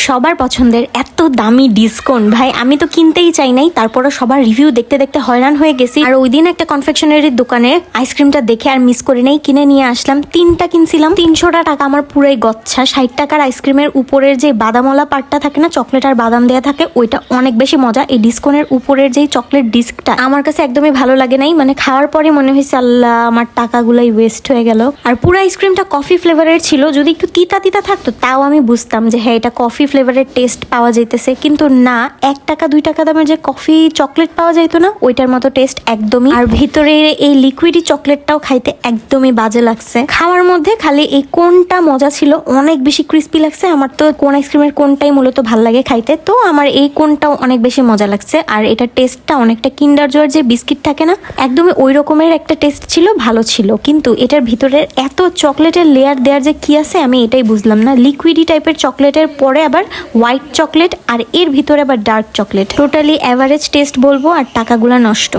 সবার পছন্দের এত দামি ডিসকাউন্ট ভাই আমি তো কিনতেই চাই নাই, তারপরে সবার রিভিউ দেখতে দেখতে হয়রান হয়ে গেছি। আর ওই দিন একটা কনফেকশনারির দোকানে আইসক্রিমটা দেখে আর মিস করে নেই, কিনে নিয়ে আসলাম। 3টা কিনছিলাম, 300টা টাকা আমার পুরাই গচ্ছা। 60 টাকার আইসক্রিমের উপরের যে বাদামওয়ালা পার্টটা থাকে না, চকলেট আর বাদাম দেয়া থাকে, ওইটা অনেক বেশি মজা। এই ডিসকাউন্টের উপরের যেই চকলেট ডিস্কটা আমার কাছে একদমই ভালো লাগে নাই, মানে খাওয়ার পরে মনে হয়েছে আল্লাহ আমার টাকাগুলাই ওয়েস্ট হয়ে গেল। আর পুরো আইসক্রিমটা কফি ফ্লেভারের ছিল, যদি একটু তিতা তিতা থাকতো তাও আমি বুঝতাম যে হ্যাঁ এটা কফি ফ্লেভারের টেস্ট পাওয়া যাইতেছে, কিন্তু না, 1 টাকা 2 টাকা দামের যে কফি চকলেট পাওয়া যাইতো না ওইটার মতো টেস্ট একদমই। আর ভিতরে এই লিকুইডি চকলেটটাও খাইতে একদমই বাজে লাগছে। খাওয়ার মধ্যে খালি এই কোনটা মজা ছিল, অনেক বেশি ক্রিস্পি লাগছে। আমার তো কোন আইসক্রিমের কোনটাই মূলত ভাল লাগে খাইতে, তো আমার এই কোনটাও অনেক বেশি মজা লাগছে। আর এটা টেস্টটা অনেকটা কিন্ডার জয়ের যে বিস্কিট থাকে না, একদমই ওই রকমের একটা টেস্ট ছিল, ভালো ছিল। কিন্তু এটার ভিতরের এত চকলেটের লেয়ার দেওয়ার যে কি আছে আমি এটাই বুঝলাম না। লিকুইডি টাইপের চকলেটের পরে আবার হোয়াইট চকলেট, আর এর ভিতরে আবার dark chocolate. Totally average test বলবো, আর টাকাগুলা নষ্ট।